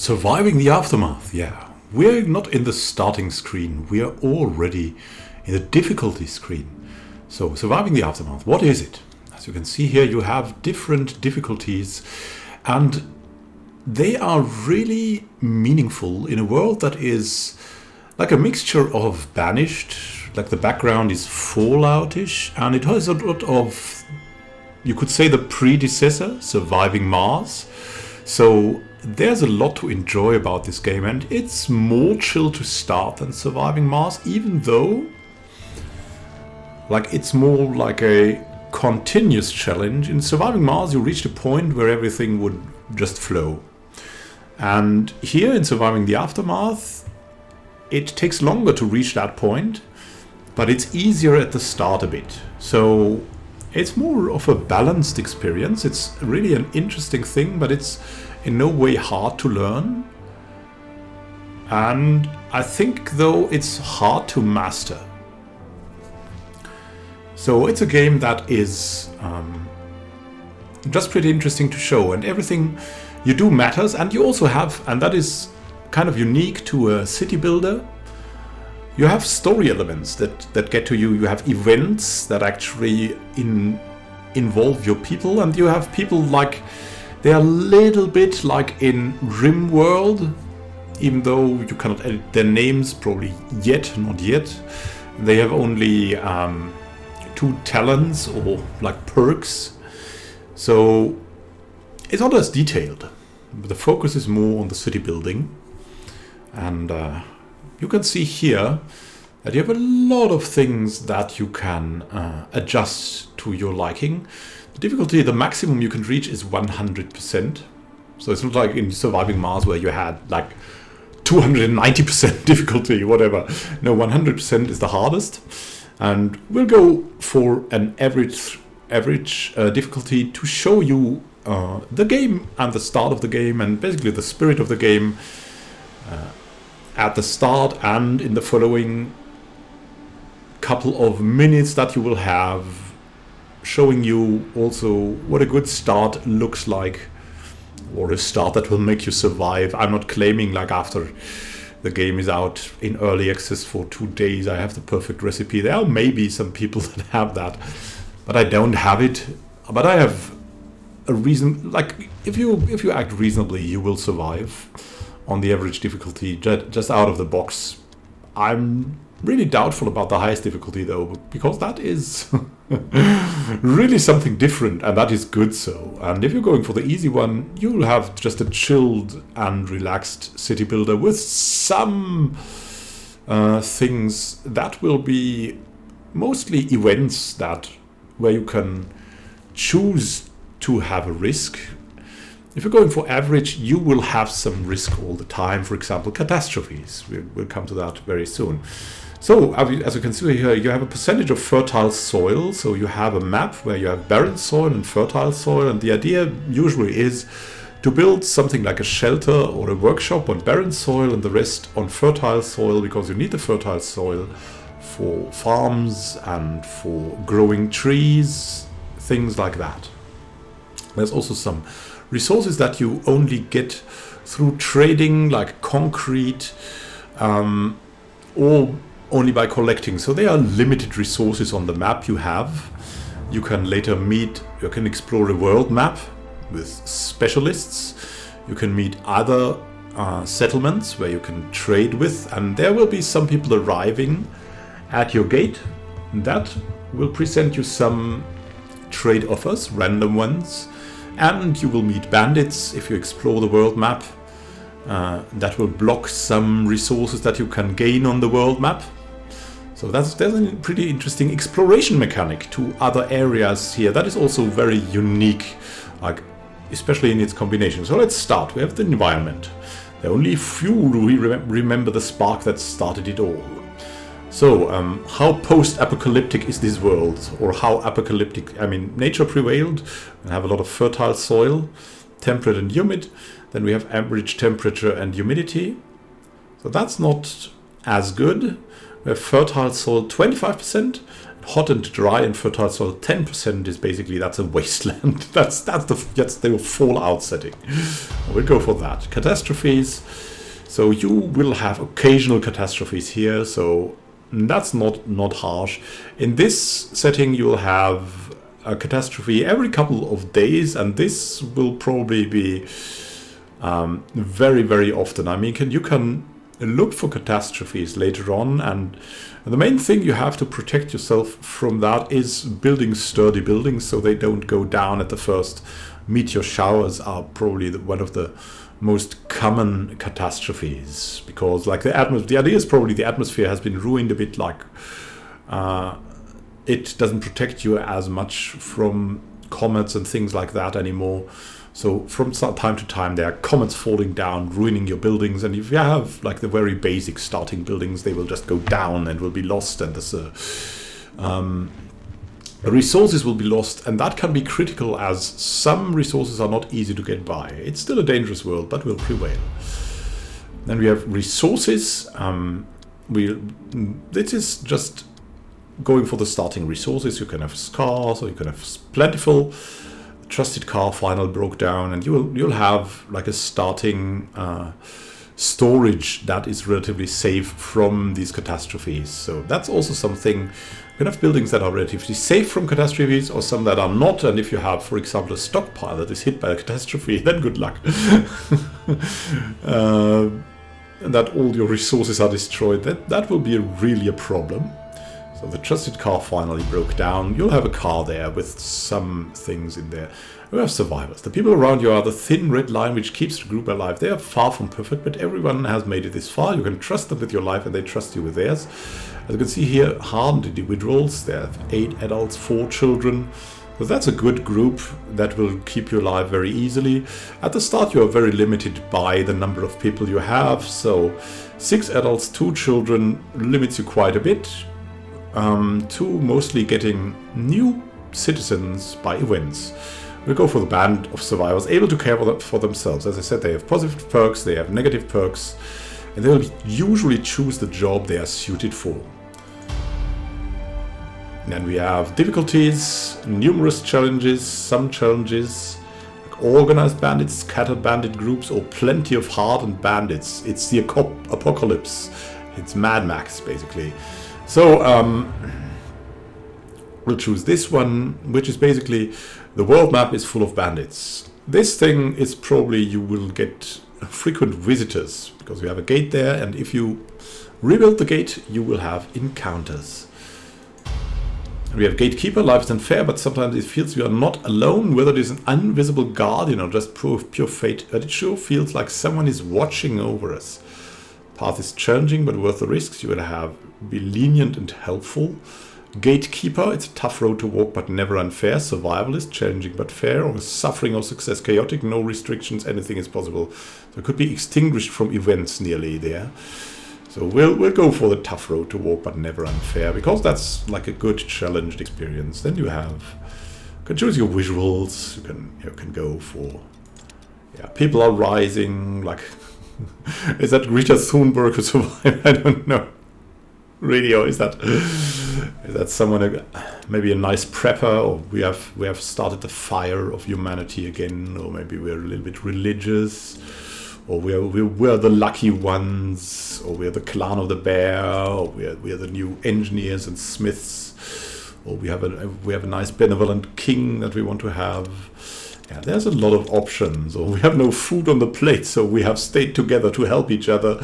Surviving the aftermath, yeah. We're not in the starting screen, we are already in the difficulty screen. So, surviving the aftermath, what is it? As you can see here, you have different difficulties, and they are really meaningful in a world that is like a mixture of Banished, like the background is Fallout-ish, and it has a lot of, you could say, the predecessor, Surviving Mars. So there's a lot to enjoy about this game, and it's more chill to start than Surviving Mars, even though like it's more like a continuous challenge. In Surviving Mars, you reached a point where everything would just flow. And here in Surviving the Aftermath, it takes longer to reach that point, but it's easier at the start a bit. So it's more of a balanced experience. It's really an interesting thing, but it's in no way hard to learn. And I think, though, it's hard to master. So it's a game that is just pretty interesting to show, and everything you do matters. And you also have, and that is kind of unique to a city builder, you have story elements that get to you. You have events that actually involve your people, and you have people like, they are a little bit like in RimWorld, even though you cannot edit their names probably not yet. They have only 2 talents or like perks. So it's not as detailed, but the focus is more on the city building. And you can see here that you have a lot of things that you can adjust to your liking. The difficulty, the maximum you can reach is 100%. So it's not like in Surviving Mars where you had like 290% difficulty, whatever. No, 100% is the hardest. And we'll go for an average difficulty to show you the game and the start of the game, and basically the spirit of the game at the start and in the following couple of minutes that you will have, showing you also what a good start looks like, or a start that will make you survive. I'm not claiming like after the game is out in early access for 2 days I have the perfect recipe. There are maybe some people that have that, but I don't have it. But I have a reason, like if you act reasonably, you will survive on the average difficulty just out of the box. I'm really doubtful about the highest difficulty though, because that is really something different, and that is good so. And if you're going for the easy one, you'll have just a chilled and relaxed city builder with some things that will be mostly events where you can choose to have a risk. If you're going for average, you will have some risk all the time. For example, catastrophes. We'll come to that very soon. So, as you can see here, you have a percentage of fertile soil. So you have a map where you have barren soil and fertile soil. And the idea usually is to build something like a shelter or a workshop on barren soil and the rest on fertile soil, because you need the fertile soil for farms and for growing trees, things like that. There's also some resources that you only get through trading, like concrete, or only by collecting. So they are limited resources on the map you have. You can later you can explore a world map with specialists. You can meet other settlements where you can trade with, and there will be some people arriving at your gate that will present you some trade offers, random ones. And you will meet bandits if you explore the world map that will block some resources that you can gain on the world map. So there's a pretty interesting exploration mechanic to other areas here that is also very unique, like especially in its combination. So let's start. We have the environment. There are only a few who remember the spark that started it all. So, how post-apocalyptic is this world? Or how apocalyptic? I mean, nature prevailed and have a lot of fertile soil, temperate and humid. Then we have average temperature and humidity. So that's not as good. We have fertile soil 25%, hot and dry and fertile soil. 10% is basically, that's a wasteland. that's the fallout setting. We'll go for that. Catastrophes. So you will have occasional catastrophes here. So that's not harsh. In this setting, you'll have a catastrophe every couple of days, and this will probably be very, very often. I mean, you can look for catastrophes later on, and the main thing you have to protect yourself from that is building sturdy buildings so they don't go down at the first. Meteor showers are probably one of the most common catastrophes, because like the idea is probably the atmosphere has been ruined a bit, like it doesn't protect you as much from comets and things like that anymore. So from time to time there are comets falling down, ruining your buildings, and if you have like the very basic starting buildings, they will just go down and will be lost, and resources will be lost, and that can be critical as some resources are not easy to get by. It's still a dangerous world, but will prevail. Then we have resources. This is just going for the starting resources. You can have scarce or you can have plentiful. Trusted car final broke down, and you'll have like a starting storage that is relatively safe from these catastrophes. So that's also something. You can have buildings that are relatively safe from catastrophes, or some that are not. And if you have, for example, a stockpile that is hit by a catastrophe, then good luck. That all your resources are destroyed. That will be really a problem. So the trusted car finally broke down. You'll have a car there with some things in there. We have survivors. The people around you are the thin red line which keeps the group alive. They are far from perfect, but everyone has made it this far. You can trust them with your life, and they trust you with theirs. As you can see here, hardened individuals. There are 8 adults, 4 children. So that's a good group that will keep you alive very easily. At the start, you are very limited by the number of people you have. So 6 adults, 2 children limits you quite a bit. To mostly getting new citizens by events. We'll go for the band of survivors, able to care for themselves. As I said, they have positive perks, they have negative perks, and they will usually choose the job they are suited for. And then we have difficulties, numerous challenges, some challenges, like organized bandits, scattered bandit groups, or plenty of hardened bandits. It's the apocalypse. It's Mad Max, basically. So we'll choose this one, which is basically the world map is full of bandits. This thing is probably you will get frequent visitors because you have a gate there, and if you rebuild the gate, you will have encounters. And we have gatekeeper. Life is unfair, but sometimes it feels you are not alone, whether it is an invisible guardian or just pure fate, but it sure feels like someone is watching over us. Path is challenging, but worth the risks. You will be lenient and helpful. Gatekeeper, it's a tough road to walk, but never unfair. Survivalist, challenging but fair. Or suffering or success, chaotic, no restrictions, anything is possible. So it could be extinguished from events nearly there. So we'll go for the tough road to walk, but never unfair, because that's like a good challenged experience. Then you can choose your visuals. You can go for people are rising, like. Is that Greta Thunberg who survived? I don't know. Radio, is that someone, maybe a nice prepper, or we have started the fire of humanity again, or maybe we're a little bit religious, or we're the lucky ones, or we're the clan of the bear, or we're the new engineers and smiths, or we have a nice benevolent king that we want to have. Yeah, there's a lot of options. Or we have no food on the plate, so we have stayed together to help each other.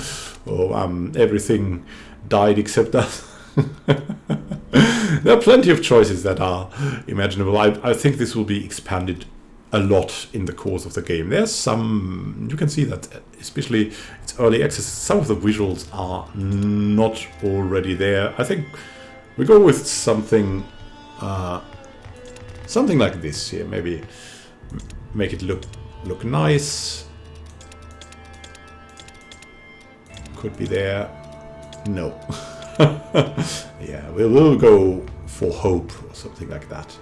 Or everything died except us. There are plenty of choices that are imaginable. I think this will be expanded a lot in the course of the game. There's some, you can see that, especially it's early access, some of the visuals are not already there. I think we go with something like this here, maybe. Make it look nice. Could be there. No. Yeah, we'll go for hope or something like that.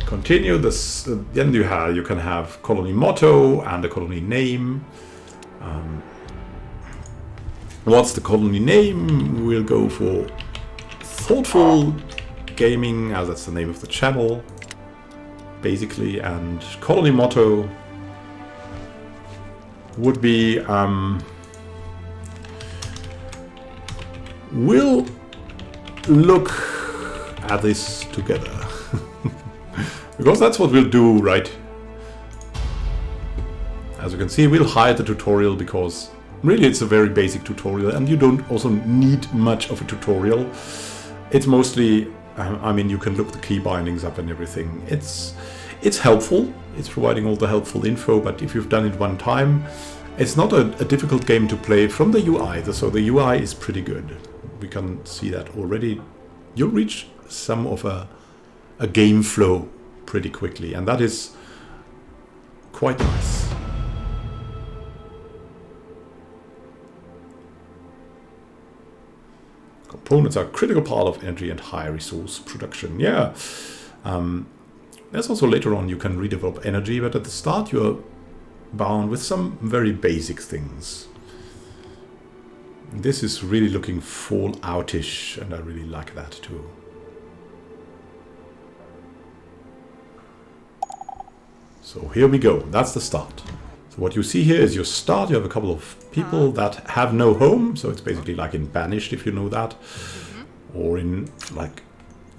Continue this. Then you can have colony motto and a colony name. What's the colony name? We'll go for Thoughtful Gaming, as that's the name of the channel, basically. And colony motto would be we'll look at this together. Because that's what we'll do, right? As you can see, we'll hide the tutorial because really it's a very basic tutorial and you don't also need much of a tutorial. It's mostly, I mean, you can look the key bindings up and everything. It's helpful. It's providing all the helpful info, but if you've done it one time, it's not a difficult game to play from the UI. So the UI is pretty good. We can see that already. You'll reach some of a game flow pretty quickly, and that is quite nice. Components are a critical part of energy and high resource production. Yeah. There's also later on you can redevelop energy, but at the start you're bound with some very basic things. This is really looking Fallout-ish, and I really like that too. So here we go, that's the start. So what you see here is your start. You have a couple of people that have no home, so it's basically like in Banished, if you know that, or in like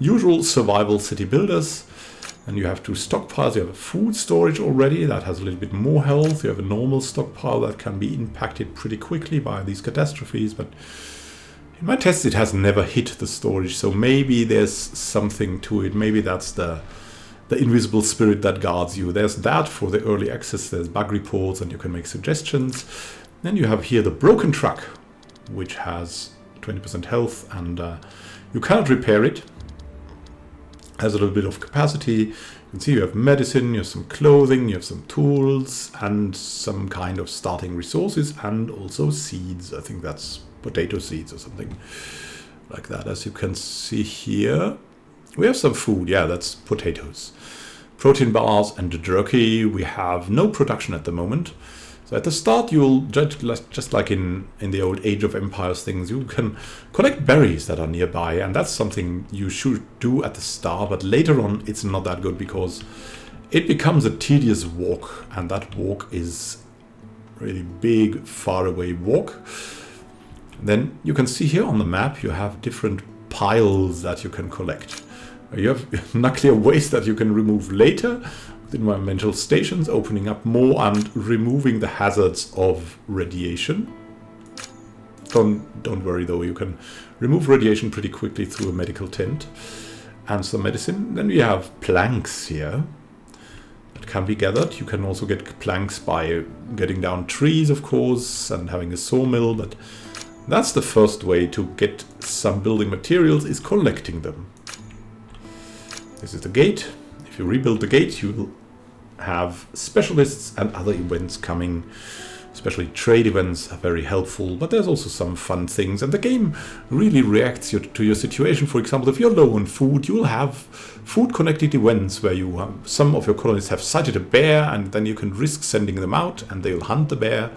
usual survival city builders. And you have two stockpiles. You have a food storage already that has a little bit more health. You have a normal stockpile that can be impacted pretty quickly by these catastrophes, but in my test it has never hit the storage, so maybe there's something to it. Maybe that's the invisible spirit that guards you. There's that for the early access. There's bug reports and you can make suggestions. Then you have here the broken truck, which has 20% health, and you cannot repair it. Has a little bit of capacity. You can see you have medicine, you have some clothing, you have some tools, and some kind of starting resources, and also seeds. I think that's potato seeds or something like that. As you can see here, we have some food. Yeah, that's potatoes. Protein bars and jerky. We have no production at the moment. So at the start, you'll just like in the old Age of Empires things, you can collect berries that are nearby, and that's something you should do at the start. But later on, it's not that good because it becomes a tedious walk, and that walk is really big, far away walk. Then you can see here on the map, you have different piles that you can collect. You have nuclear waste that you can remove later with environmental stations, opening up more and removing the hazards of radiation. Don't worry though, you can remove radiation pretty quickly through a medical tent and some medicine. Then we have planks here that can be gathered. You can also get planks by getting down trees, of course, and having a sawmill, but that's the first way to get some building materials, is collecting them. This is the gate. If you rebuild the gate, you will have specialists and other events coming. Especially trade events are very helpful, but there's also some fun things, and the game really reacts to your situation. For example, if you're low on food, you'll have food-connected events where some of your colonists have sighted a bear, and then you can risk sending them out, and they'll hunt the bear,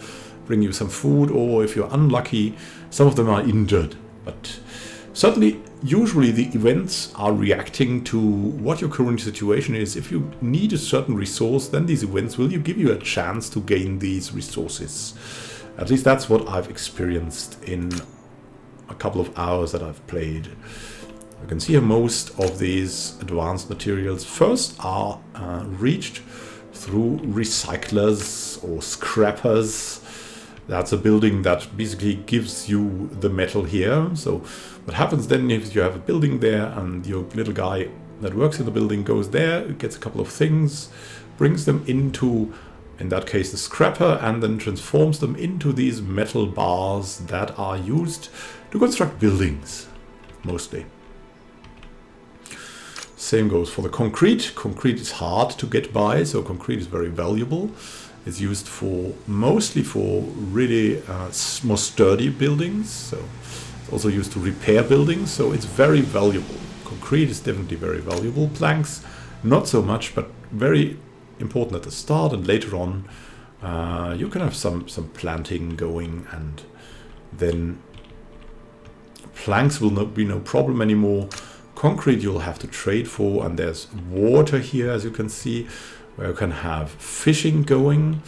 bring you some food, or if you're unlucky, some of them are injured. But certainly, usually the events are reacting to what your current situation is. If you need a certain resource, then these events will give you a chance to gain these resources. At least that's what I've experienced in a couple of hours that I've played. You can see here most of these advanced materials first are reached through recyclers or scrappers. That's a building that basically gives you the metal here. So what happens then if you have a building there and your little guy that works in the building goes there, gets a couple of things, brings them into, in that case, the scrapper, and then transforms them into these metal bars that are used to construct buildings, mostly. Same goes for the concrete. Concrete is hard to get by, so concrete is very valuable. It's used mostly for really more sturdy buildings. So it's also used to repair buildings. So it's very valuable. Concrete is definitely very valuable. Planks, not so much, but very important at the start, and later on you can have some planting going and then planks will not be no problem anymore. Concrete you'll have to trade for, and there's water here, as you can see, where you can have fishing going,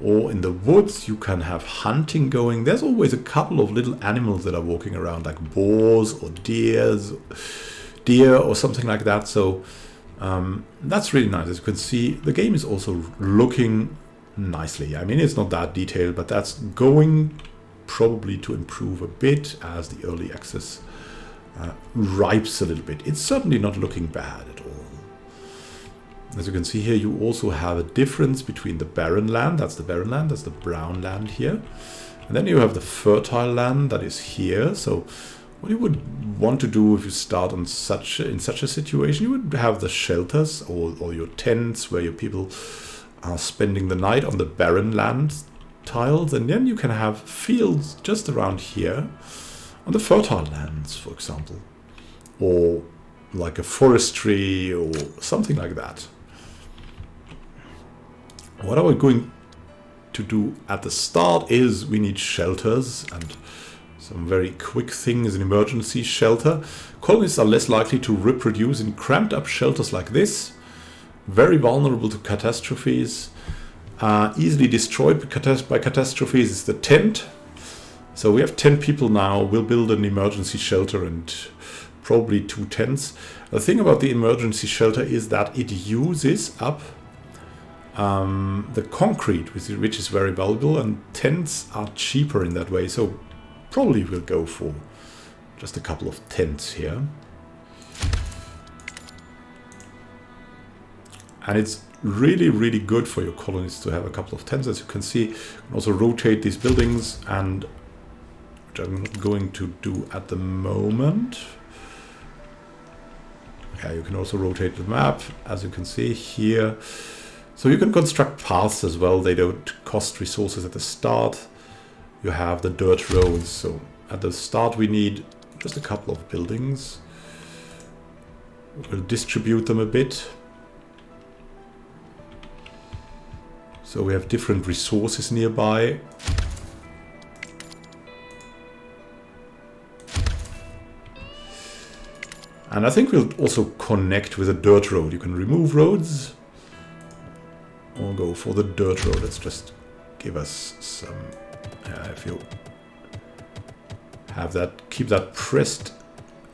or in the woods you can have hunting going. There's always a couple of little animals that are walking around, like boars or deer or something like that. So that's really nice. As you can see, the game is also looking nicely. I mean, it's not that detailed, but that's going probably to improve a bit as the early access ripes a little bit. It's certainly not looking bad at all. As you can see here, you also have a difference between the barren land, that's the barren land, that's the brown land here. And then you have the fertile land that is here. So what you would want to do if you start on in such a situation, you would have the shelters or your tents where your people are spending the night on the barren land tiles, and then you can have fields just around here on the fertile lands, for example, or like a forestry or something like that. What are we going to do at the start is we need shelters and some very quick things. An emergency shelter. Colonists are less likely to reproduce in cramped up shelters like this. Very vulnerable to catastrophes. Easily destroyed by catastrophes is the tent. So we have 10 people now. We'll build an emergency shelter and probably 2 tents. The thing about the emergency shelter is that it uses up the concrete, which is very valuable, and tents are cheaper in that way. So probably we'll go for just a couple of tents here. And it's really, really good for your colonists to have a couple of tents. As you can see, you can also rotate these buildings, and which I'm not going to do at the moment. Yeah, you can also rotate the map, as you can see here. So you can construct paths as well. They don't cost resources at the start. You have the dirt roads. So at the start we need just a couple of buildings. We'll distribute them a bit. So we have different resources nearby. And I think we'll also connect with a dirt road. You can remove roads or go for the dirt road. Let's just give us some, if you have that, keep that pressed,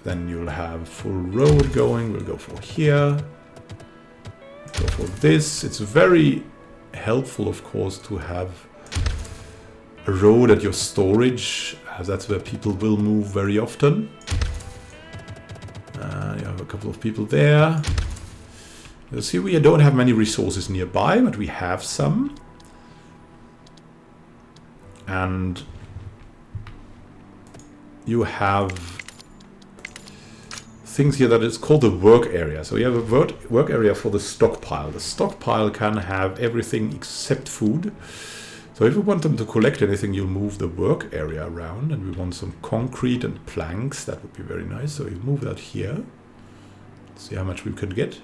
then you'll have full road going. We'll go for here, go for this. It's very helpful, of course, to have a road at your storage, as that's where people will move very often. You have a couple of people there. You'll see we don't have many resources nearby, but we have some. And you have things here that is called the work area. So you have a work area for the stockpile. The stockpile can have everything except food. So if we want them to collect anything, you'll move the work area around, and we want some concrete and planks. That would be very nice. So you move that here. See how much we could get.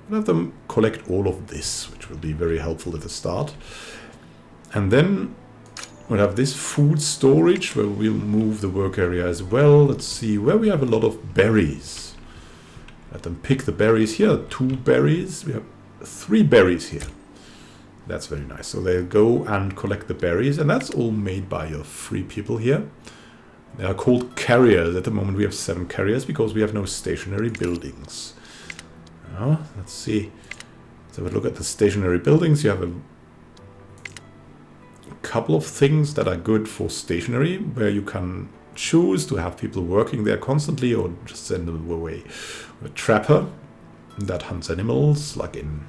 We'll have them collect all of this, which will be very helpful at the start. And then we'll have this food storage where we'll move the work area as well. Let's see where we have a lot of berries. Let them pick the berries here. 2 berries. We have 3 berries here. That's very nice. So they'll go and collect the berries, and that's all made by your 3 people here. They are called carriers. At the moment we have 7 carriers because we have no stationary buildings. Now, let's see. Let's have a look at the stationary buildings. You have a couple of things that are good for stationary, where you can choose to have people working there constantly or just send them away. A trapper that hunts animals, like in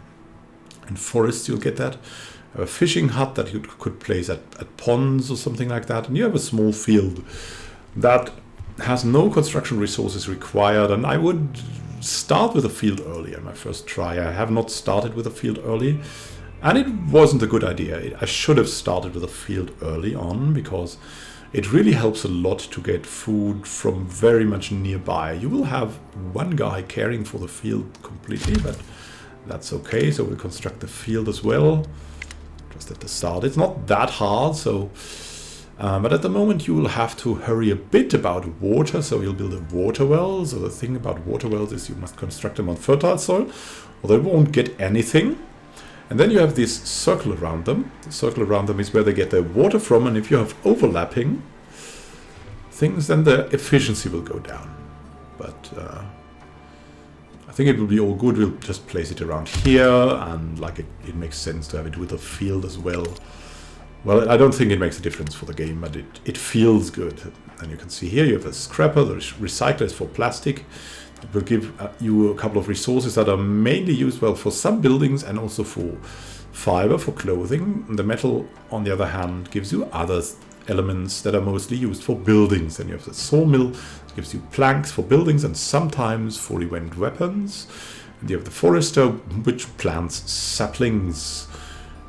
forests you'll get that. A fishing hut that you could place at ponds or something like that. And you have a small field that has no construction resources required, and I would start with a field early on my first try. I have not started with a field early, and it wasn't a good idea. I should have started with a field early on, because it really helps a lot to get food from very much nearby. You will have one guy caring for the field completely, but that's okay. So we'll construct the field as well, just at the start. It's not that hard, so But at the moment you will have to hurry a bit about water, so you'll build a water well. So the thing about water wells is you must construct them on fertile soil, or they won't get anything. And then you have this circle around them. The circle around them is where they get their water from, and if you have overlapping things, then the efficiency will go down. But I think it will be all good. We'll just place it around here, and like it makes sense to have it with a field as well. Well, I don't think it makes a difference for the game, but it feels good. And you can see here you have a scrapper, the recycler is for plastic. It will give you a couple of resources that are mainly used, well, for some buildings and also for fiber, for clothing. The metal, on the other hand, gives you other elements that are mostly used for buildings. Then you have the sawmill, it gives you planks for buildings and sometimes for event weapons. And you have the forester, which plants saplings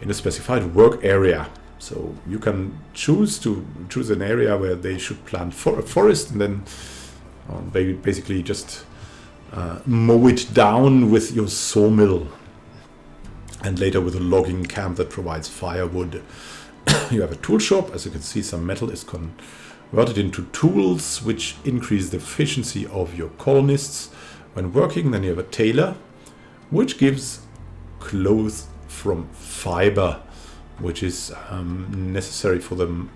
in a specified work area. So you can choose an area where they should plant a forest, and then they basically just mow it down with your sawmill, and later with a logging camp that provides firewood. You have a tool shop. As you can see, some metal is converted into tools, which increase the efficiency of your colonists when working. Then you have a tailor, which gives clothes from fiber, which is necessary for them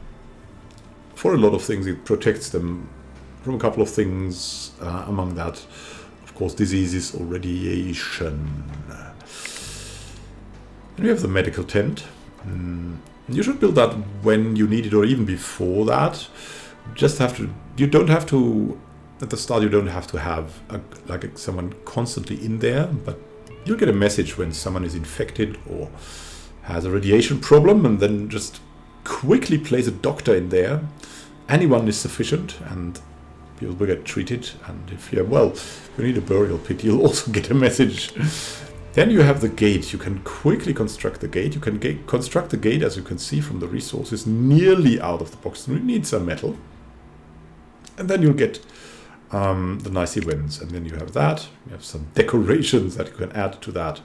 for a lot of things. It protects them from a couple of things, among that, of course, diseases or radiation. And we have the medical tent. You should build that when you need it, or even before that. You don't have to, at the start, you don't have to have someone constantly in there, but you'll get a message when someone is infected or has a radiation problem, and then just quickly place a doctor in there. Anyone is sufficient, and people will get treated. And if you need a burial pit, you'll also get a message. Then you have the gate. You can quickly construct the gate. You can construct the gate, as you can see from the resources, nearly out of the box. You need some metal. And then you'll get the nice events. And then you have that. You have some decorations that you can add to that.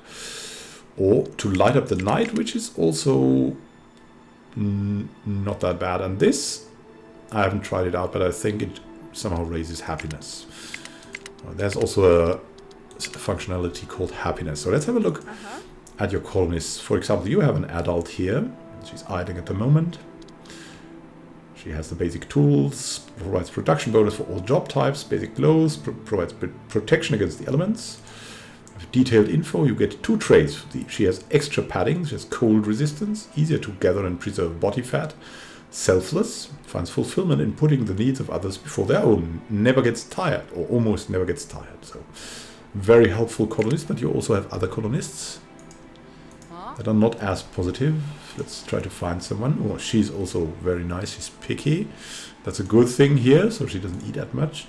Or to light up the night, which is also not that bad. And this, I haven't tried it out, but I think it somehow raises happiness. There's also a functionality called happiness. So let's have a look at your colonists. For example, you have an adult here. She's idling at the moment. She has the basic tools, provides production bonus for all job types, basic clothes, provides protection against the elements. Detailed info, you get 2 traits. She has extra padding, she has cold resistance, easier to gather and preserve body fat, selfless, finds fulfillment in putting the needs of others before their own, never gets tired, or almost never gets tired. So very helpful colonist, but you also have other colonists that are not as positive. Let's try to find someone. Oh, she's also very nice, she's picky. That's a good thing here, so she doesn't eat that much.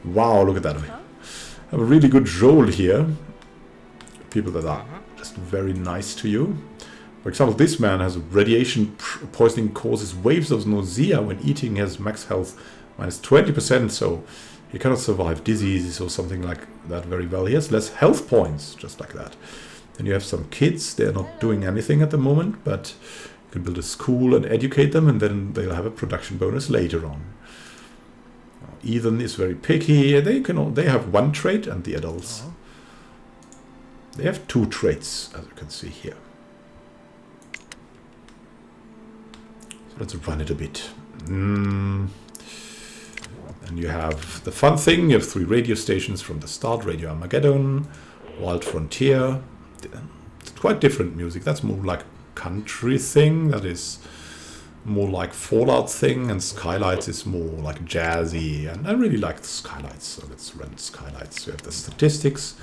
Wow, look at that. Have a really good role here. People that are just very nice to you. For example, this man has radiation poisoning, causes waves of nausea when eating, has max health minus 20%, so he cannot survive diseases or something like that very well. He has less health points, just like that. Then you have some kids. They're not doing anything at the moment, but you can build a school and educate them, and then they'll have a production bonus later on. Ethan is very picky. They have 1 trait, and the adults they have 2 traits, as you can see here. So let's run it a bit. And you have the fun thing. You have 3 radio stations from the start: Radio Armageddon, Wild Frontier. It's quite different music. That's more like country thing. That is more like Fallout thing, and Skylights is more like jazzy, and I really like the Skylights, so let's run Skylights. We have the statistics,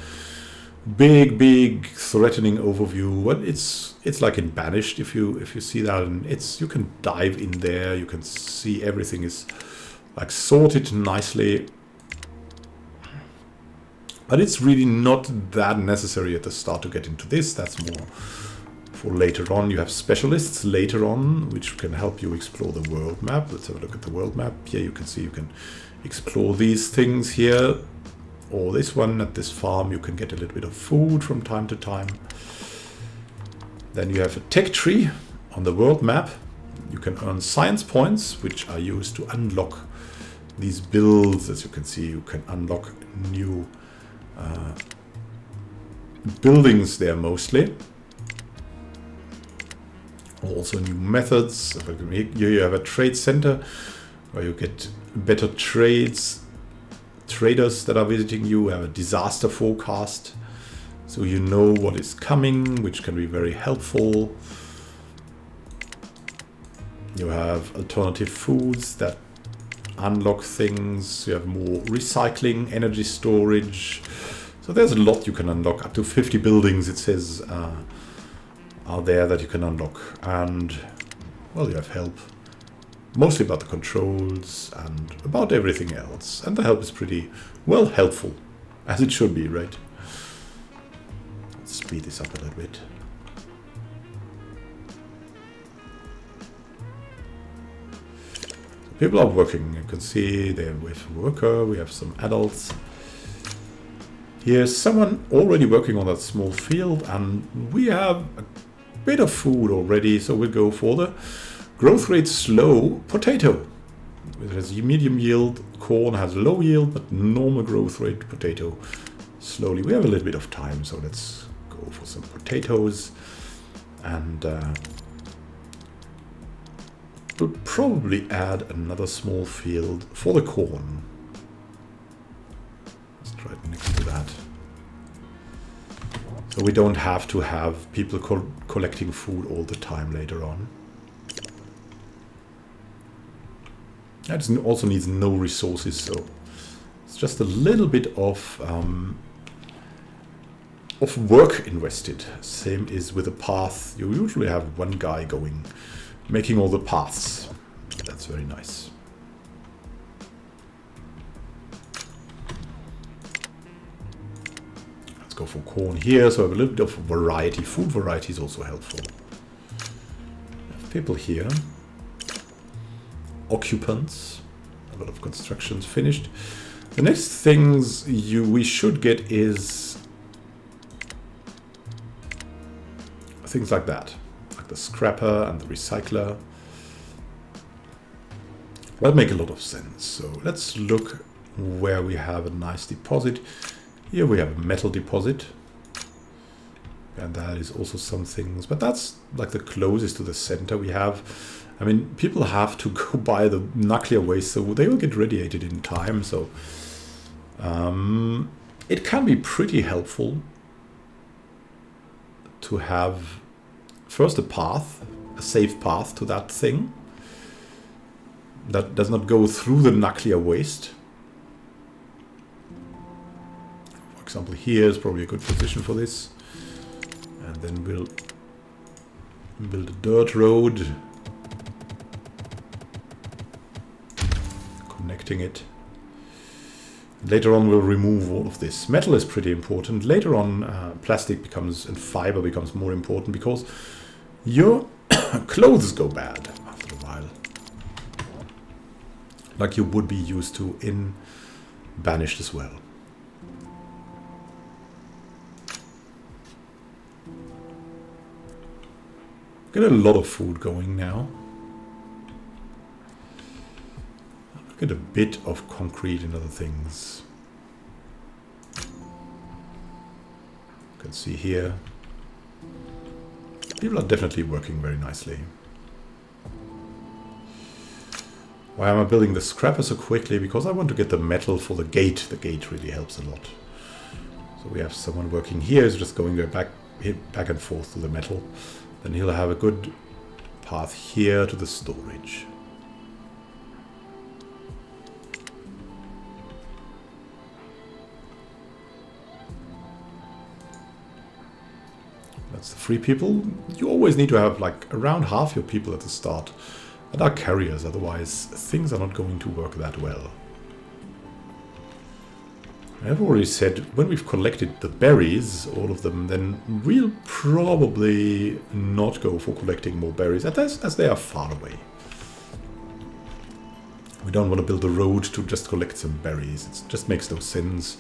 big threatening overview. Well, it's like in Banished, if you see that, and you can dive in there, you can see everything is like sorted nicely, but it's really not that necessary at the start to get into this. That's more for later on. You have specialists later on, which can help you explore the world map. Let's have a look at the world map. Here you can see you can explore these things here, or this one at this farm. You can get a little bit of food from time to time. Then you have a tech tree on the world map. you can earn science points, which are used to unlock these builds. As you can see, you can unlock new buildings there mostly. Also new methods. Here you have a trade center where you get better trades. Traders that are visiting you have a disaster forecast, so you know what is coming, which can be very helpful. You have alternative foods that unlock things. You have more recycling, energy storage. So there's a lot you can unlock. Up to 50 buildings, it says, are there that you can unlock. And, well, you have help. Mostly about the controls and about everything else. And the help is pretty, well, helpful. As it should be, right? Let's speed this up a little bit. People are working. You can see there we have a worker, we have some adults. Here's someone already working on that small field, and we have a bit of food already, so we'll go for the growth rate slow potato. It has medium yield, corn has low yield, but normal growth rate potato slowly. We have a little bit of time, so let's go for some potatoes. And we'll probably add another small field for the corn. Let's try it next to that. So we don't have to have people collecting food all the time later on. That also needs no resources, so it's just a little bit of work invested. Same is with a path. You usually have one guy going, making all the paths. That's very nice. Let's go for corn here, so I have a little bit of variety. Food variety is also helpful. I have people here. Occupants. A lot of constructions finished. The next things we should get is things like that. Like the scrapper and the recycler. That make a lot of sense. So let's look where we have a nice deposit. Here we have a metal deposit. And that is also some things. But that's like the closest to the center we have. I mean, people have to go buy the nuclear waste, so they will get radiated in time. So it can be pretty helpful to have first a path, a safe path to that thing that does not go through the nuclear waste. For example, here is probably a good position for this. And then we'll build a dirt road. Connecting it. Later on we'll remove all of this. Metal is pretty important. Later on plastic becomes and fiber becomes more important because your clothes go bad after a while. Like you would be used to in Banished as well. Get a lot of food going now. Get a bit of concrete and other things. You can see here. People are definitely working very nicely. Why am I building the scrapper so quickly? Because I want to get the metal for the gate. The gate really helps a lot. So we have someone working here who's just going back and forth to the metal. Then he'll have a good path here to the storage. That's the free people. You always need to have like around half your people at the start that are carriers, otherwise things are not going to work that well. I've already said when we've collected the berries, all of them, then we'll probably not go for collecting more berries as they are far away. We don't want to build a road to just collect some berries. It just makes no sense.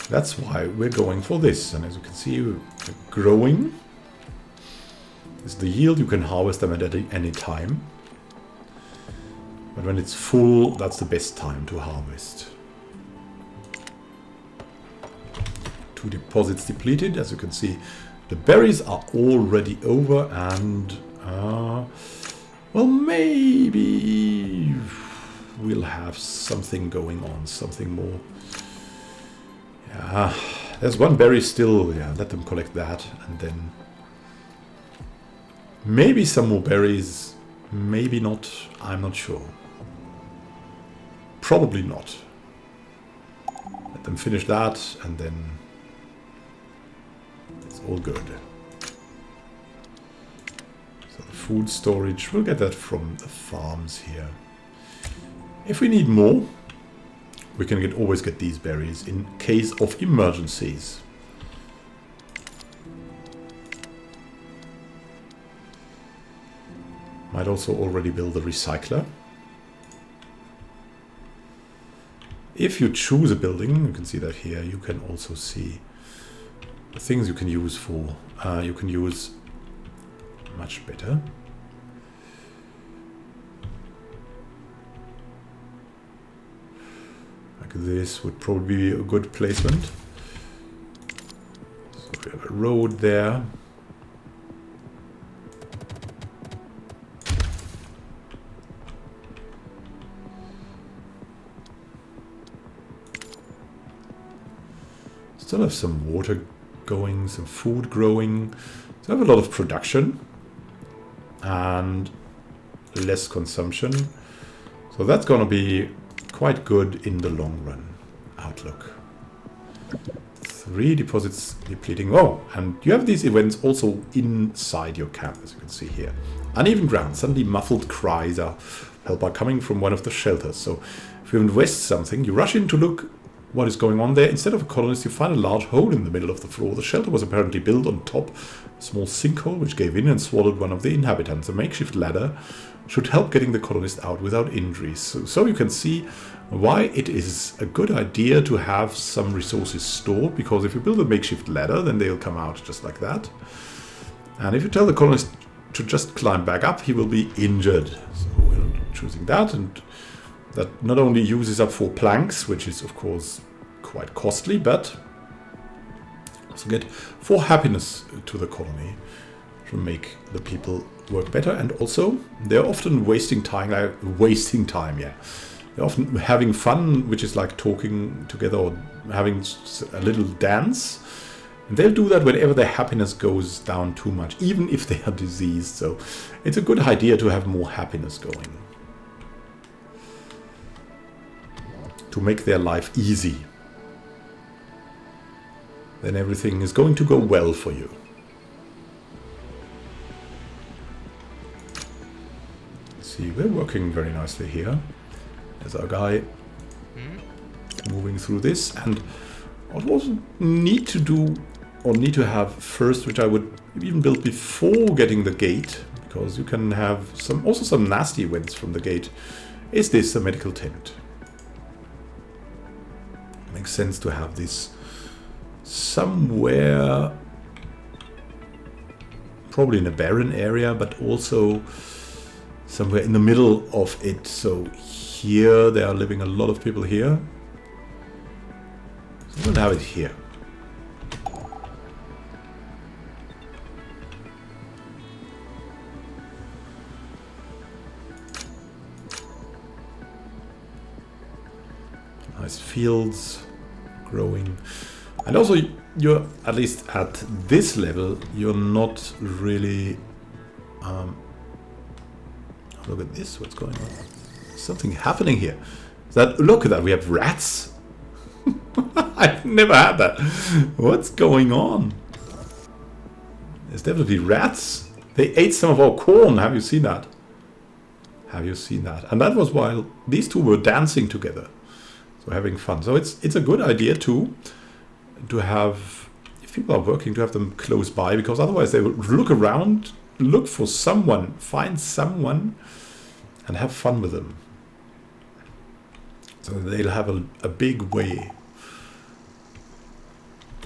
That's why we're going for this. And as you can see, we're growing. This is the yield. You can harvest them at any time. And when it's full, that's the best time to harvest. 2 deposits depleted. As you can see, the berries are already over, and well, maybe we'll have something going on, something more. Yeah, there's 1 berry still. Yeah, let them collect that, and then maybe some more berries. Maybe not. I'm not sure. Probably not. Let them finish that, and then it's all good. So the food storage, we'll get that from the farms here. If we need more, we can always get these berries in case of emergencies. Might also already build a recycler. If you choose a building, you can see that here, you can also see the things you can use for. You can use much better. Like this would probably be a good placement. So we have a road there. Still have some water going, some food growing. So I have a lot of production and less consumption. So that's going to be quite good in the long run outlook. 3 deposits depleting. Oh, and you have these events also inside your camp, as you can see here. Uneven ground. Suddenly muffled cries are coming from one of the shelters. So if you invest something, you rush in to look what is going on there. Instead of a colonist, you find a large hole in the middle of the floor. The shelter was apparently built on top a small sinkhole which gave in and swallowed one of the inhabitants. A makeshift ladder should help getting the colonist out without injuries. So you can see why it is a good idea to have some resources stored, because if you build a makeshift ladder, then they'll come out just like that. And if you tell the colonist to just climb back up, he will be injured. So we're choosing that, and that not only uses up 4 planks, which is of course quite costly, but also get 4 happiness to the colony to make the people work better. And also they're often wasting time, yeah. They're often having fun, which is like talking together or having a little dance. And they'll do that whenever their happiness goes down too much, even if they are diseased. So it's a good idea to have more happiness going, to make their life easy. Then everything is going to go well for you. See, we're working very nicely here. There's our guy moving through this. And what was need to do, or need to have first, which I would even build before getting the gate, because you can have also some nasty events from the gate, is this, a medical tent. Makes sense to have this somewhere, probably in a barren area, but also somewhere in the middle of it. So here they are living a lot of people here. So we'll have it here. Nice fields growing. And also, you're, at least at this level, you're not really... look at this, what's going on? Something happening here. Look at that, we have rats. I've never had that. What's going on? There's definitely rats. They ate some of our corn. Have you seen that? Have you seen that? And that was while these two were dancing together. So having fun. So it's a good idea too, to have, if people are working, to have them close by, because otherwise they will look around, look for someone, find someone, and have fun with them. So they'll have a big way.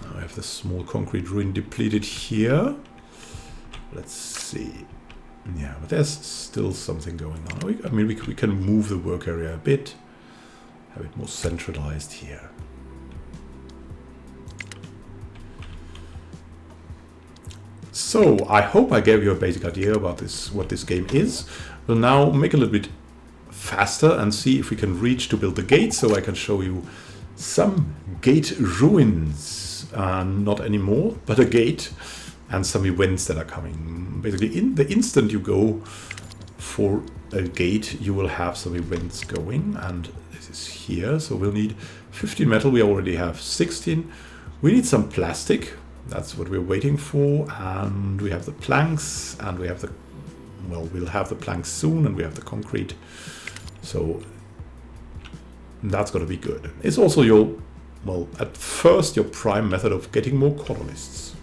Now I have the small concrete ruin depleted here. Let's see. Yeah, but there's still something going on. I mean, we can move the work area a bit, have it more centralized here. So, I hope I gave you a basic idea about this, what this game is. We'll now make a little bit faster and see if we can reach to build the gate, so I can show you some gate ruins. Not anymore, but a gate and some events that are coming. Basically, in the instant you go for a gate, you will have some events going, and this is here. So we'll need 15 metal. We already have 16. We need some plastic. That's what we're waiting for, and we have the planks, and we have the, well, we'll have the planks soon, and we have the concrete. So that's going to be good. It's also your, well, at first your prime method of getting more colonists.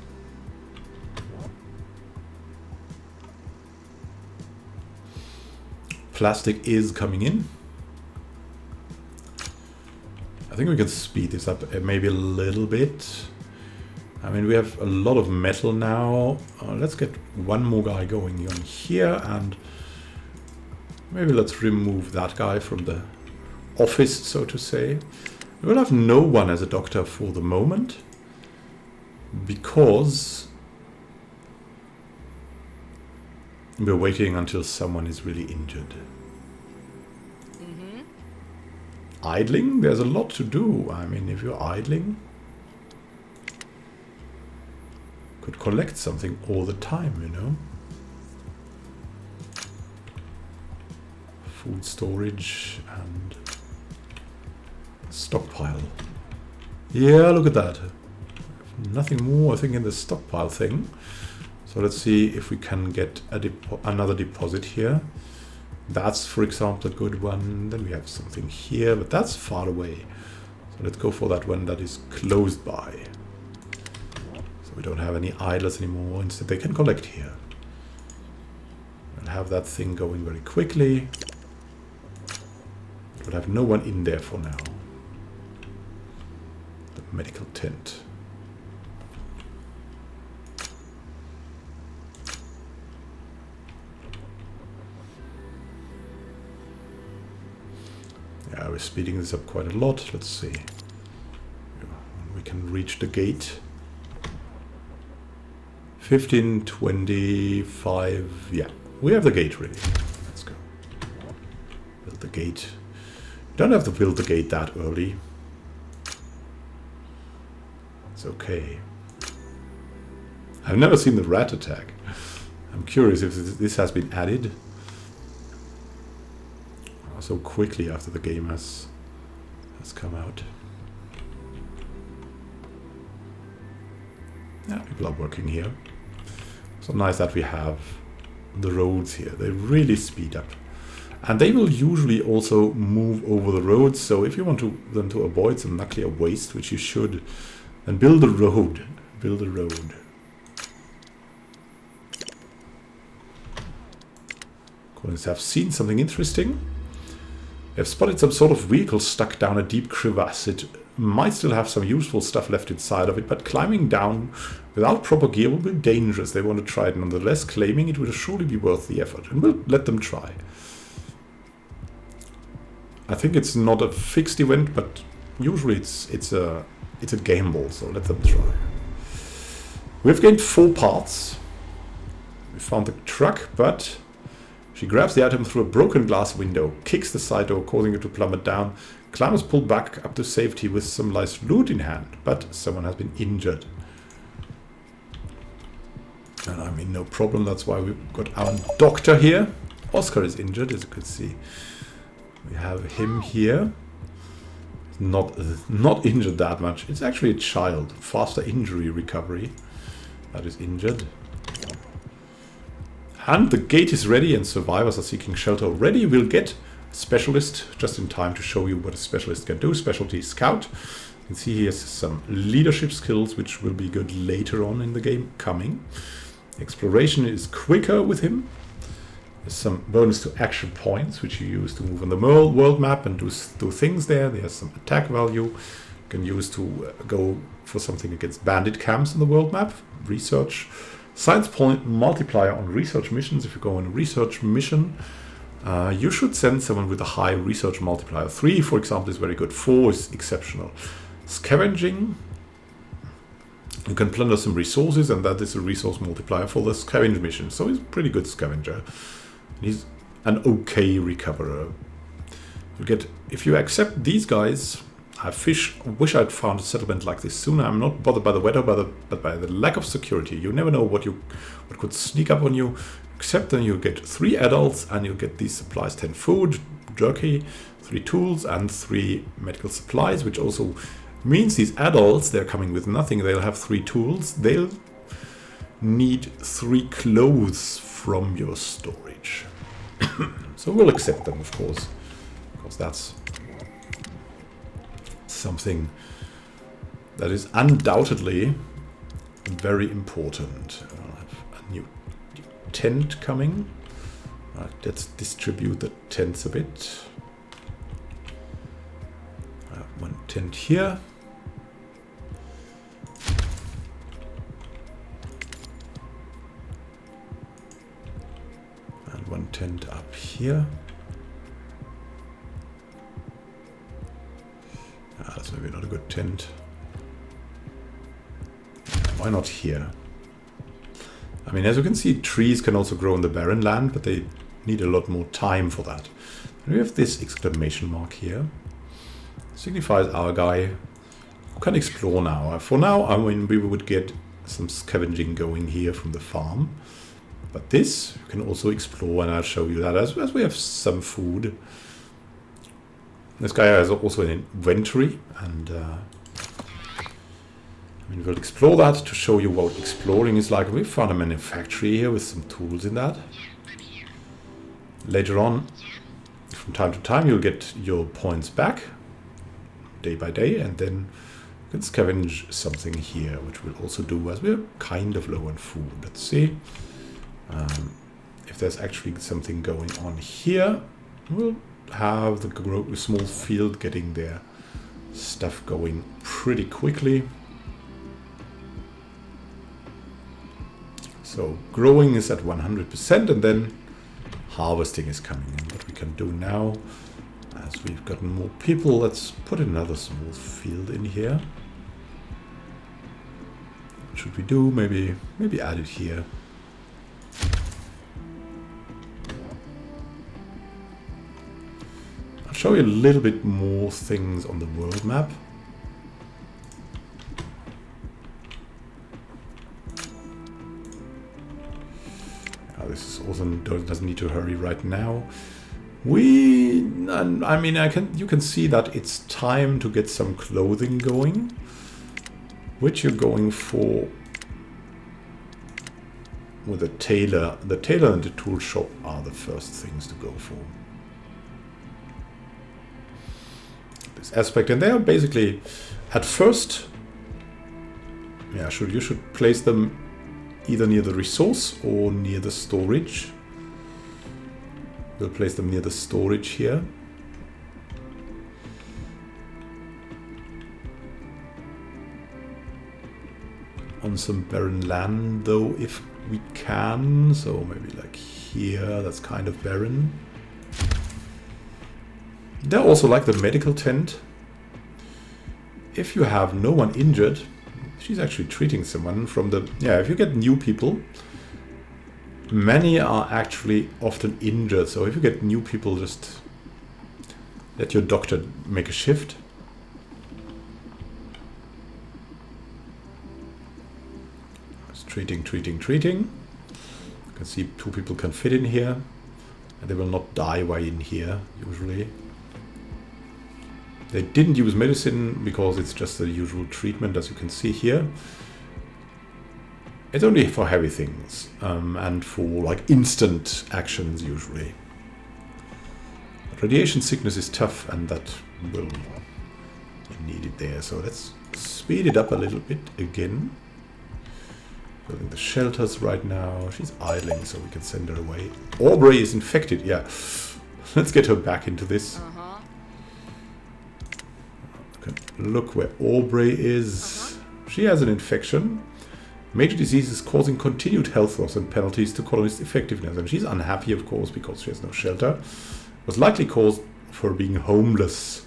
Plastic is coming in. I think we can speed this up maybe a little bit. I mean, we have a lot of metal now. Let's get one more guy going on here, and maybe let's remove that guy from the office, so to say. We'll have no one as a doctor for the moment, because we're waiting until someone is really injured. Idling? There's a lot to do. I mean, if you're idling, could collect something all the time, you know. Food storage and stockpile. Yeah, look at that. Nothing more, I think, in the stockpile thing. So let's see if we can get another deposit here. That's, for example, a good one. Then we have something here, but that's far away. So let's go for that one that is close by. So we don't have any idlers anymore. Instead, they can collect here. We'll have that thing going very quickly. We'll have no one in there for now. The medical tent. Yeah, we're speeding this up quite a lot. Let's see. We can reach the gate. 15, 25. Yeah, we have the gate ready. Let's go. Build the gate. You don't have to build the gate that early. It's okay. I've never seen the rat attack. I'm curious if this has been added so quickly after the game has come out. Yeah, people are working here. So nice that we have the roads here. They really speed up. And they will usually also move over the roads. So if you want them to avoid some nuclear waste, which you should, then build a road. Build a road. Colonists have seen something interesting. They have spotted some sort of vehicle stuck down a deep crevasse. It might still have some useful stuff left inside of it, but climbing down without proper gear will be dangerous. They want to try it nonetheless, claiming it will surely be worth the effort, and we'll let them try. I think it's not a fixed event, but usually it's a gamble, so let them try. We've gained 4 parts. We found the truck, but she grabs the item through a broken glass window, kicks the side door, causing it to plummet down. Climbers pull back up to safety with some nice loot in hand, but someone has been injured. And I mean, no problem, that's why we've got our doctor here. Oscar is injured, as you can see. We have him here. Not injured that much. It's actually a child. Faster injury recovery. That is injured. And the gate is ready and survivors are seeking shelter already. We'll get a specialist just in time to show you what a specialist can do. Specialty scout. You can see he has some leadership skills which will be good later on in the game coming. Exploration is quicker with him. There's some bonus to action points which you use to move on the world map and do things there. There's some attack value you can use to go for something against bandit camps on the world map. Research. Science point multiplier on research missions. If you go on a research mission, you should send someone with a high research multiplier. 3, for example, is very good. 4 is exceptional. Scavenging. You can plunder some resources, and that is a resource multiplier for the scavenge mission. So he's a pretty good scavenger. He's an okay recoverer. You get, if you accept these guys, I wish I'd found a settlement like this sooner. I'm not bothered by the weather, but by the lack of security. You never know what could sneak up on you. Except then you get 3 adults and you get these supplies: 10 food, jerky, 3 tools, and 3 medical supplies, which also means these adults, they're coming with nothing. They'll have 3 tools. They'll need 3 clothes from your storage. So we'll accept them, of course, because that's something that is undoubtedly very important. I'll have a new tent coming. Right, let's distribute the tents a bit. I have 1 tent here. And 1 tent up here. That's maybe not a good tent. Why not here? I mean, as you can see, trees can also grow on the barren land, but they need a lot more time for that. And we have this exclamation mark here. Signifies our guy who can explore now. For now, I mean, we would get some scavenging going here from the farm. But this, you can also explore, and I'll show you that as we have some food. This guy has also an inventory, and I mean, we'll explore that to show you what exploring is like. We found a manufactory here with some tools in that. Later on, from time to time, you'll get your points back, day by day, and then you can scavenge something here, which we'll also do as we're kind of low on food. Let's see if there's actually something going on here. We'll have the small field getting their stuff going pretty quickly. So growing is at 100%, and then harvesting is coming. And what we can do now, as we've gotten more people, let's put another small field in here. What should we do? Maybe add it here. I'll show you a little bit more things on the world map. This is also doesn't need to hurry right now. I mean, you can see that it's time to get some clothing going, which you're going for with a tailor. The tailor and the tool shop are the first things to go for. This aspect, and they are basically at first. Yeah, you should place them either near the resource or near the storage. We'll place them near the storage here. On some barren land though, if we can. So maybe like here, that's kind of barren. They're also like the medical tent. If you have no one injured, she's actually treating someone from the... Yeah, if you get new people, many are actually often injured. So if you get new people, just let your doctor make a shift. It's treating. You can see 2 people can fit in here. And they will not die while in here, usually. They didn't use medicine because it's just the usual treatment, as you can see here. It's only for heavy things and for like instant actions usually. But radiation sickness is tough, and that will be needed there. So let's speed it up a little bit again. Building the shelters right now. She's idling, so we can send her away. Aubrey is infected. Yeah, let's get her back into this. Look where Aubrey is. She has an infection. Major diseases causing continued health loss and penalties to colonist effectiveness. And she's unhappy, of course, because she has no shelter. Was likely caused for being homeless.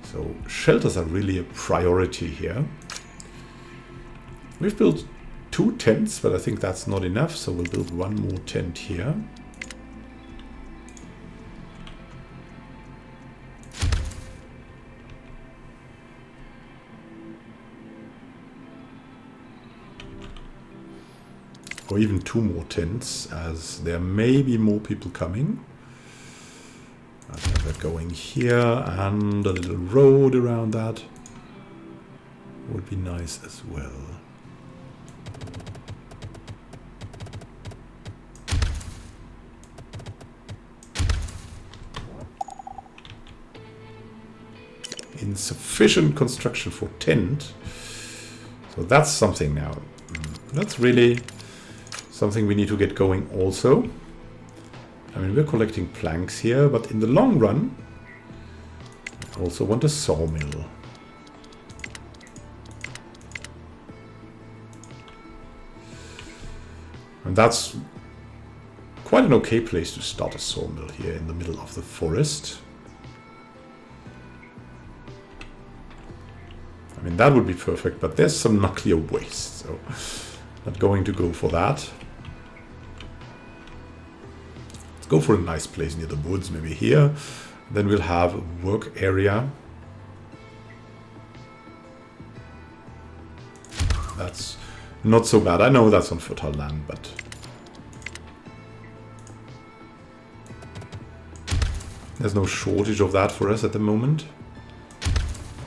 So shelters are really a priority here. We've built 2 tents, but I think that's not enough, so we'll build 1 more tent here. Or even 2 more tents, as there may be more people coming. I'll have that going here, and a little road around that would be nice as well. Insufficient construction for tent. So that's something now. That's really something we need to get going also. I mean, we're collecting planks here, but in the long run, I also want a sawmill. And that's quite an okay place to start a sawmill here in the middle of the forest. I mean, that would be perfect, but there's some nuclear waste, so not going to go for that. Let's go for a nice place near the woods, maybe here. Then we'll have a work area. That's not so bad. I know that's on fertile land, but there's no shortage of that for us at the moment.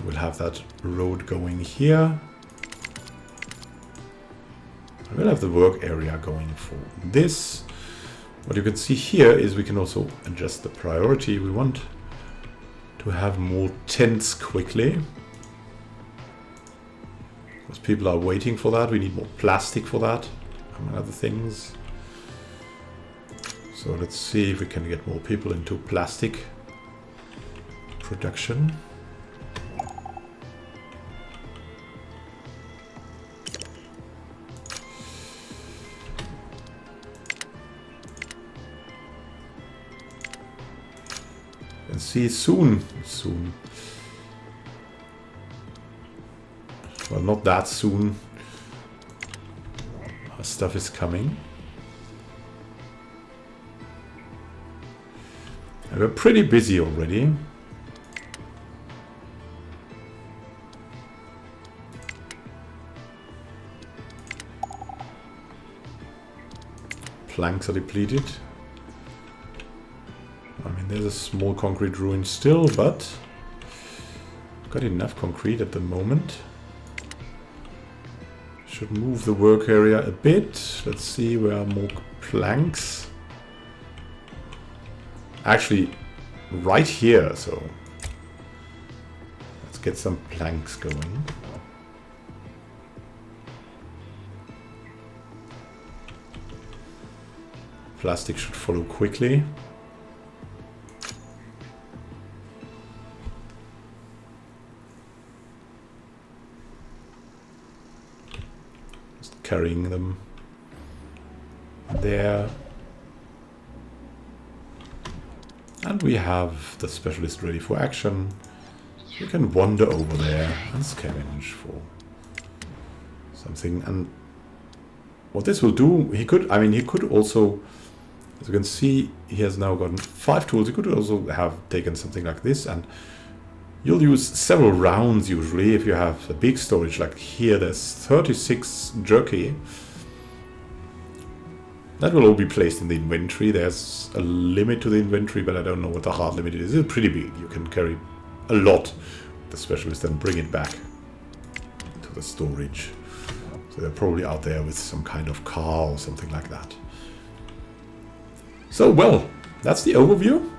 We'll have that road going here. We'll have the work area going for this. What you can see here is we can also adjust the priority. We want to have more tents quickly, because people are waiting for that. We need more plastic for that, among other things. So let's see if we can get more people into plastic production. And see soon. Well, not that soon. Our stuff is coming. And we're pretty busy already. Planks are depleted. I mean, there's a small concrete ruin still, but got enough concrete at the moment. Should move the work area a bit. Let's see where are more planks. Actually, right here, so let's get some planks going. Plastic should follow quickly. Carrying them there. And we have the specialist ready for action. You can wander over there and scavenge for something. And what this will do, he could also, as you can see, he has now gotten 5 tools. He could also have taken something like this, and you'll use several rounds usually if you have a big storage. Like here, there's 36 jerky. That will all be placed in the inventory. There's a limit to the inventory, but I don't know what the hard limit is. It's pretty big. You can carry a lot with the specialist and bring it back to the storage. So they're probably out there with some kind of car or something like that. So, well, that's the overview.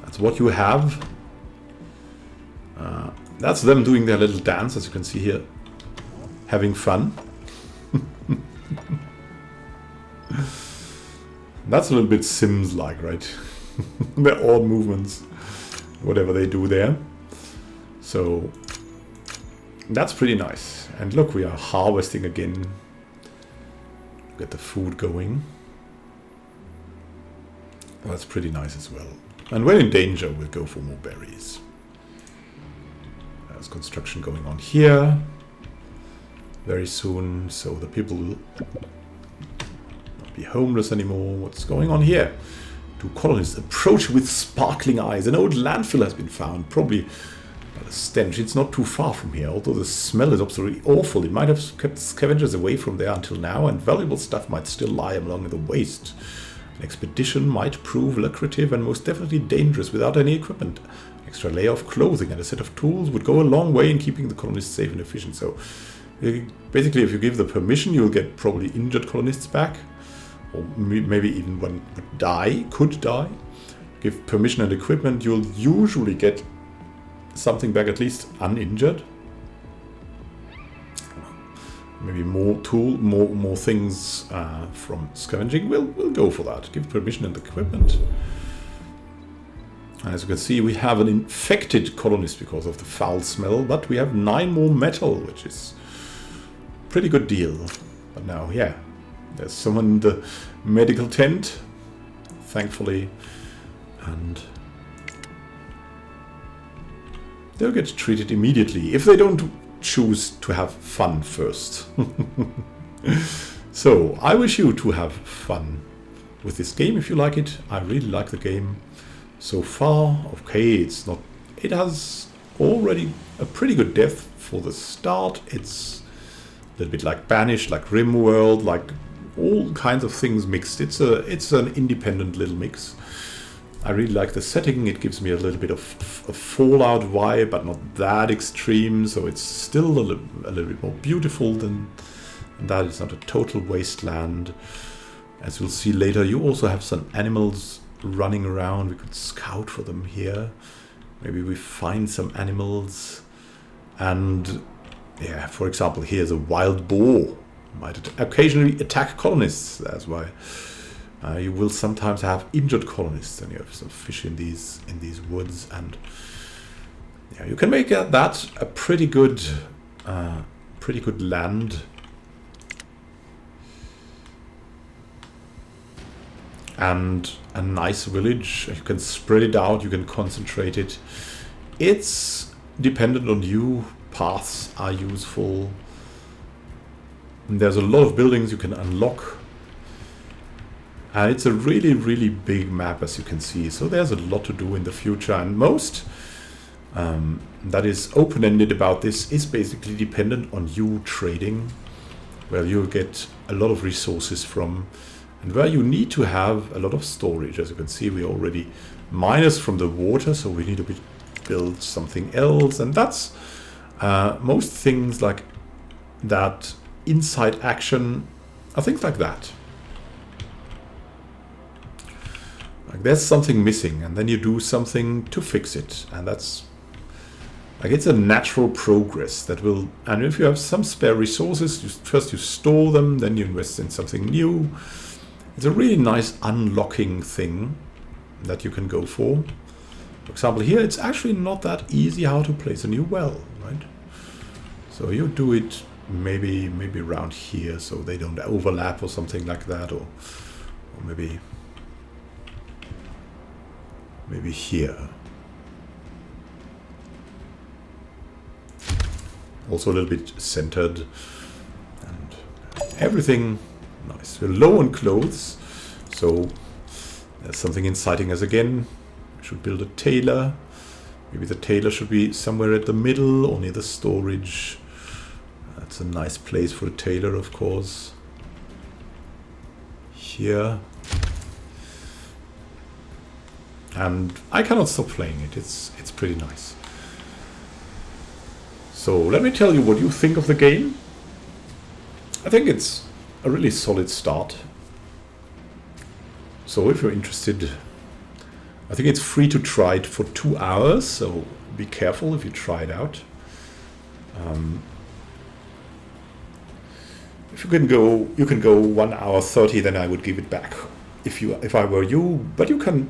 That's what you have. That's them doing their little dance, as you can see here, having fun. That's a little bit Sims-like, right? Their odd movements, whatever they do there. So That's pretty nice. And look, we are harvesting again. Get the food going. That's pretty nice as well. And when in danger, we'll go for more berries. There's construction going on here. Very soon, so the people will not be homeless anymore. What's going on here? Two colonists approach with sparkling eyes. An old landfill has been found, probably by the stench. It's not too far from here, although the smell is absolutely awful. It might have kept scavengers away from there until now, and valuable stuff might still lie along the waste. An expedition might prove lucrative and most definitely dangerous without any equipment. An extra layer of clothing and a set of tools would go a long way in keeping the colonists safe and efficient. So basically, if you give the permission, you'll get probably injured colonists back. Or maybe even one could die. Give permission and equipment, you'll usually get something back, at least uninjured. Maybe more things from scavenging. We'll go for that. Give permission and equipment. As you can see, we have an infected colonist because of the foul smell, but we have 9 more metal, which is a pretty good deal. But now, yeah, there's someone in the medical tent, thankfully, and they'll get treated immediately if they don't choose to have fun first. So, I wish you to have fun with this game if you like it. I really like the game so far. Okay, it's not. It has already a pretty good depth for the start. It's a little bit like Banished, like RimWorld, like all kinds of things mixed. It's an independent little mix. I really like the setting. It gives me a little bit of a Fallout vibe, but not that extreme. So it's still a little bit more beautiful than that. It's not a total wasteland. As we'll see later, you also have some animals running around. We could scout for them here. Maybe we find some animals. And yeah, for example, here's a wild boar. Might occasionally attack colonists. That's why you will sometimes have injured colonists, and you have some fish in these woods, and yeah, you can make that a pretty good land. And a nice village. You can spread it out. You can concentrate it. It's dependent on you. Paths are useful. There's a lot of buildings you can unlock. And it's a really, really big map, as you can see. So there's a lot to do in the future. And most that is open-ended about this is basically dependent on you trading, where you'll get a lot of resources from, and where you need to have a lot of storage. As you can see, we already minus from the water, so we need to build something else. And that's most things like that. Inside action are things like that. Like there's something missing, and then you do something to fix it, and that's like it's a natural progress that will. And if you have some spare resources, first you store them, then you invest in something new. It's a really nice unlocking thing that you can go for. For example, here it's actually not that easy how to place a new well, right? So you do it. Maybe around here, so they don't overlap or something like that, or maybe here. Also a little bit centered, and everything nice. We're low on clothes, so there's something inciting us again. We should build a tailor. Maybe the tailor should be somewhere at the middle or near the storage. That's a nice place for a tailor, of course. Here. And I cannot stop playing it. It's pretty nice. So let me tell you what you think of the game. I think it's a really solid start. So if you're interested, I think it's free to try it for 2 hours. So be careful if you try it out. If you can go 1 hour 30, then I would give it back if I were you. But you can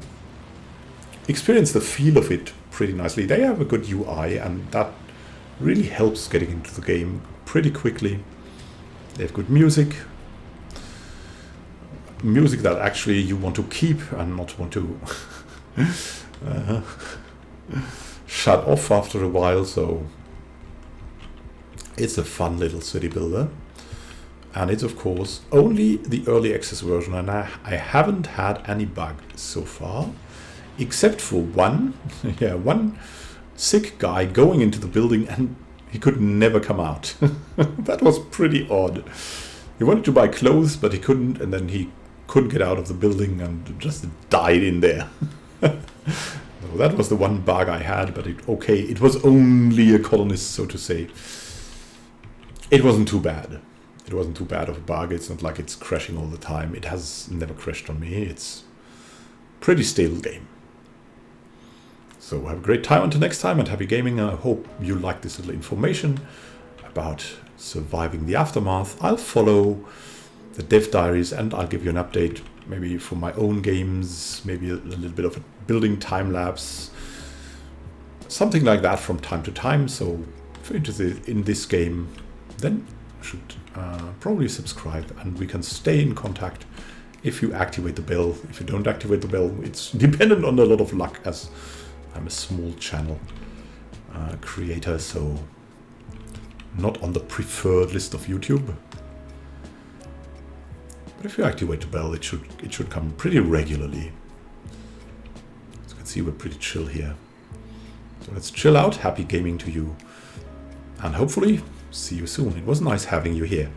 experience the feel of it pretty nicely. They have a good UI, and that really helps getting into the game pretty quickly. They have good music. Music that actually you want to keep and not want to shut off after a while, so it's a fun little city builder. And it's of course only the early access version, and I haven't had any bug so far, except for one sick guy going into the building and he could never come out. That was pretty odd. He wanted to buy clothes, but he couldn't, and then he couldn't get out of the building and just died in there. So that was the one bug I had, but it was only a colonist, so to say. It wasn't too bad. It wasn't too bad of a bug. It's not like it's crashing all the time. It has never crashed on me. It's a pretty stable game. So have a great time until next time, and happy gaming. I hope you like this little information about surviving the aftermath. I'll follow the Dev Diaries and I'll give you an update maybe for my own games, maybe a little bit of a building time lapse, something like that from time to time. So if you're interested in this game, then you should probably subscribe and we can stay in contact if you activate the bell. If you don't activate the bell, it's dependent on a lot of luck, as I'm a small channel creator, so not on the preferred list of YouTube. But if you activate the bell, it should come pretty regularly. As you can see, we're pretty chill here. So let's chill out. Happy gaming to you. And hopefully, see you soon. It was nice having you here.